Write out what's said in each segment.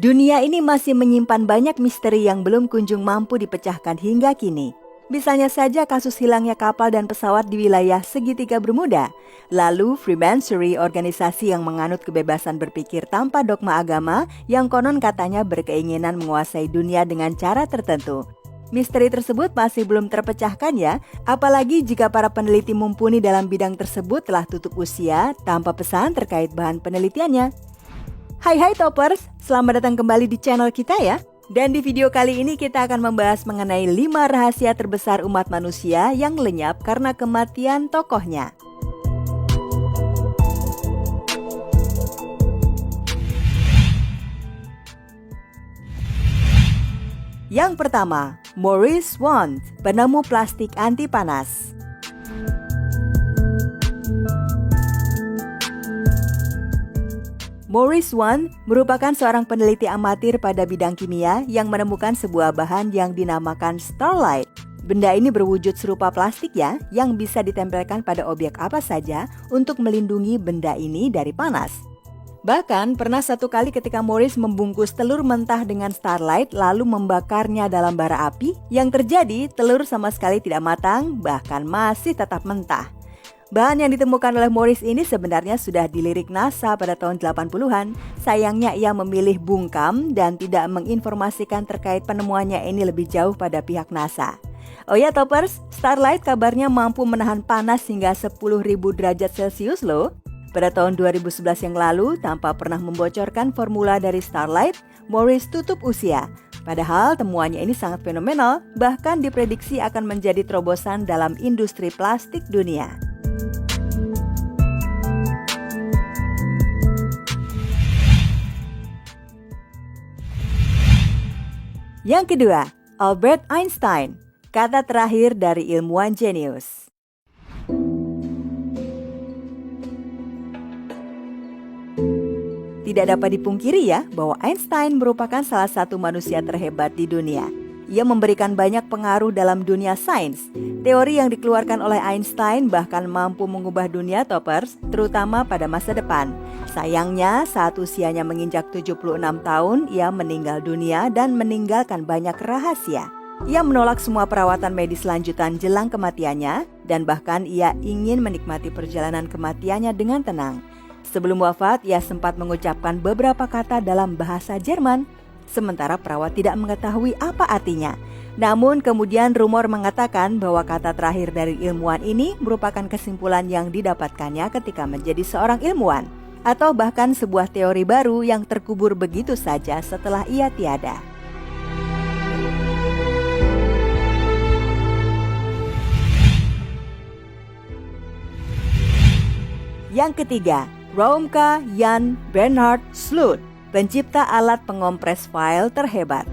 Dunia ini masih menyimpan banyak misteri yang belum kunjung mampu dipecahkan hingga kini. Misalnya saja kasus hilangnya kapal dan pesawat di wilayah segitiga Bermuda. Lalu Freemasonry, organisasi yang menganut kebebasan berpikir tanpa dogma agama yang konon katanya berkeinginan menguasai dunia dengan cara tertentu. Misteri tersebut masih belum terpecahkan ya, apalagi jika para peneliti mumpuni dalam bidang tersebut telah tutup usia tanpa pesan terkait bahan penelitiannya. Hai Toppers, selamat datang kembali di channel kita ya. Dan di video kali ini kita akan membahas mengenai 5 rahasia terbesar umat manusia yang lenyap karena kematian tokohnya. Yang pertama, Maurice Wand, penemu plastik anti panas. Maurice Wand merupakan seorang peneliti amatir pada bidang kimia yang menemukan sebuah bahan yang dinamakan starlight. Benda ini berwujud serupa plastik ya, yang bisa ditempelkan pada objek apa saja untuk melindungi benda ini dari panas. Bahkan pernah satu kali ketika Maurice membungkus telur mentah dengan starlight lalu membakarnya dalam bara api, yang terjadi telur sama sekali tidak matang, bahkan masih tetap mentah. Bahan yang ditemukan oleh Maurice ini sebenarnya sudah dilirik NASA pada tahun 80-an. Sayangnya ia memilih bungkam dan tidak menginformasikan terkait penemuannya ini lebih jauh pada pihak NASA. Oh ya Toppers, starlight kabarnya mampu menahan panas hingga 10.000 derajat Celcius loh. Pada tahun 2011 yang lalu, tanpa pernah membocorkan formula dari starlight, Maurice tutup usia. Padahal temuannya ini sangat fenomenal, bahkan diprediksi akan menjadi terobosan dalam industri plastik dunia. Yang kedua, Albert Einstein, kata terakhir dari ilmuwan jenius. Tidak dapat dipungkiri ya bahwa Einstein merupakan salah satu manusia terhebat di dunia. Ia memberikan banyak pengaruh dalam dunia sains. Teori yang dikeluarkan oleh Einstein bahkan mampu mengubah dunia Toppers, terutama pada masa depan. Sayangnya, saat usianya menginjak 76 tahun, ia meninggal dunia dan meninggalkan banyak rahasia. Ia menolak semua perawatan medis lanjutan jelang kematiannya, dan bahkan ia ingin menikmati perjalanan kematiannya dengan tenang. Sebelum wafat, ia sempat mengucapkan beberapa kata dalam bahasa Jerman, sementara perawat tidak mengetahui apa artinya. Namun kemudian rumor mengatakan bahwa kata terakhir dari ilmuwan ini merupakan kesimpulan yang didapatkannya ketika menjadi seorang ilmuwan, atau bahkan sebuah teori baru yang terkubur begitu saja setelah ia tiada. Yang ketiga, Römke Jan Bernhard Schultz, pencipta alat pengompres file terhebat.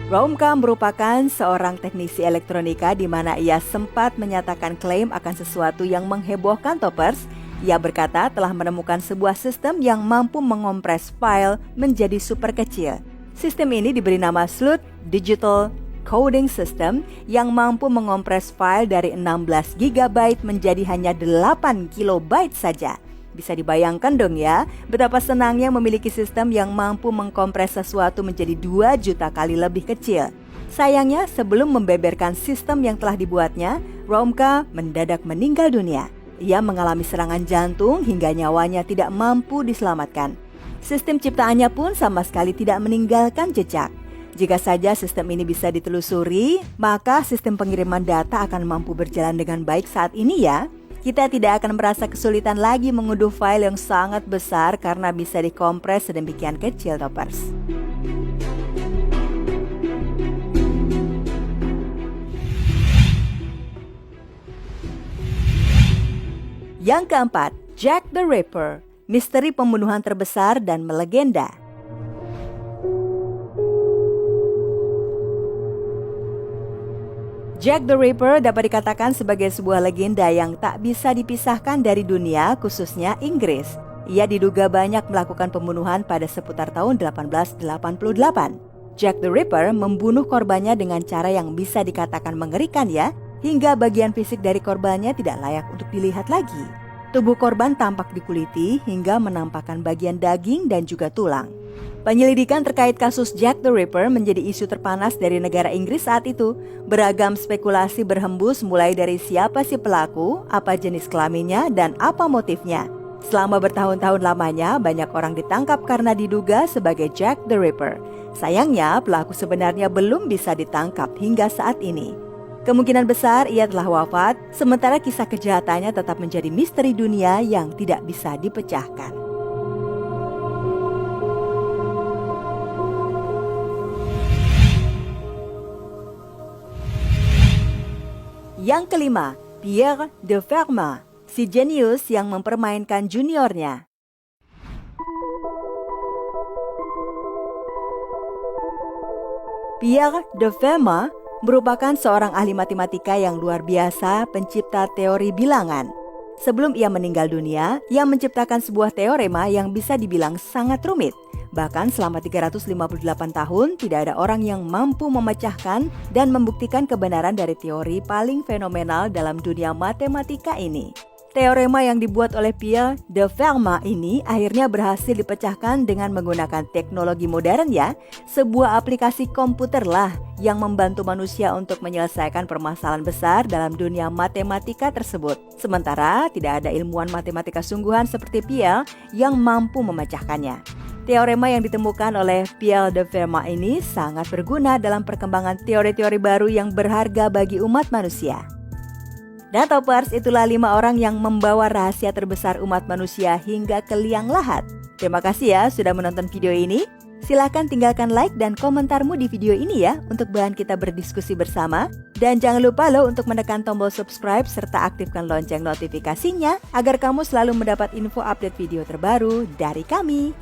Römke merupakan seorang teknisi elektronika di mana ia sempat menyatakan klaim akan sesuatu yang menghebohkan Toppers. Ia berkata telah menemukan sebuah sistem yang mampu mengompres file menjadi super kecil. Sistem ini diberi nama Schultz Digital Coding System yang mampu mengompres file dari 16 GB menjadi hanya 8 KB saja. Bisa dibayangkan dong ya, betapa senangnya memiliki sistem yang mampu mengkompres sesuatu menjadi 2 juta kali lebih kecil. Sayangnya, sebelum membeberkan sistem yang telah dibuatnya, Römke mendadak meninggal dunia. Ia mengalami serangan jantung hingga nyawanya tidak mampu diselamatkan. Sistem ciptaannya pun sama sekali tidak meninggalkan jejak. Jika saja sistem ini bisa ditelusuri, maka sistem pengiriman data akan mampu berjalan dengan baik saat ini ya. Kita tidak akan merasa kesulitan lagi mengunduh file yang sangat besar karena bisa dikompres sedemikian kecil Toppers. Yang keempat, Jack the Ripper, misteri pembunuhan terbesar dan melegenda. Jack the Ripper dapat dikatakan sebagai sebuah legenda yang tak bisa dipisahkan dari dunia, khususnya Inggris. Ia diduga banyak melakukan pembunuhan pada seputar tahun 1888. Jack the Ripper membunuh korbannya dengan cara yang bisa dikatakan mengerikan ya, hingga bagian fisik dari korbannya tidak layak untuk dilihat lagi. Tubuh korban tampak dikuliti hingga menampakkan bagian daging dan juga tulang. Penyelidikan terkait kasus Jack the Ripper menjadi isu terpanas dari negara Inggris saat itu. Beragam spekulasi berhembus mulai dari siapa si pelaku, apa jenis kelaminnya, dan apa motifnya. Selama bertahun-tahun lamanya, banyak orang ditangkap karena diduga sebagai Jack the Ripper. Sayangnya, pelaku sebenarnya belum bisa ditangkap hingga saat ini. Kemungkinan besar ia telah wafat, sementara kisah kejahatannya tetap menjadi misteri dunia yang tidak bisa dipecahkan. Yang kelima, Pierre de Fermat, si jenius yang mempermainkan juniornya. Pierre de Fermat merupakan seorang ahli matematika yang luar biasa, pencipta teori bilangan. Sebelum ia meninggal dunia, ia menciptakan sebuah teorema yang bisa dibilang sangat rumit. Bahkan selama 358 tahun, tidak ada orang yang mampu memecahkan dan membuktikan kebenaran dari teori paling fenomenal dalam dunia matematika ini. Teorema yang dibuat oleh Pierre de Fermat ini akhirnya berhasil dipecahkan dengan menggunakan teknologi modern ya. Sebuah aplikasi komputer lah yang membantu manusia untuk menyelesaikan permasalahan besar dalam dunia matematika tersebut. Sementara tidak ada ilmuwan matematika sungguhan seperti Pierre yang mampu memecahkannya. Teorema yang ditemukan oleh Pierre de Fermat ini sangat berguna dalam perkembangan teori-teori baru yang berharga bagi umat manusia. Dan Toppers, itulah 5 orang yang membawa rahasia terbesar umat manusia hingga ke liang lahat. Terima kasih ya sudah menonton video ini. Silahkan tinggalkan like dan komentarmu di video ini ya untuk bahan kita berdiskusi bersama. Dan jangan lupa loh untuk menekan tombol subscribe serta aktifkan lonceng notifikasinya agar kamu selalu mendapat info update video terbaru dari kami.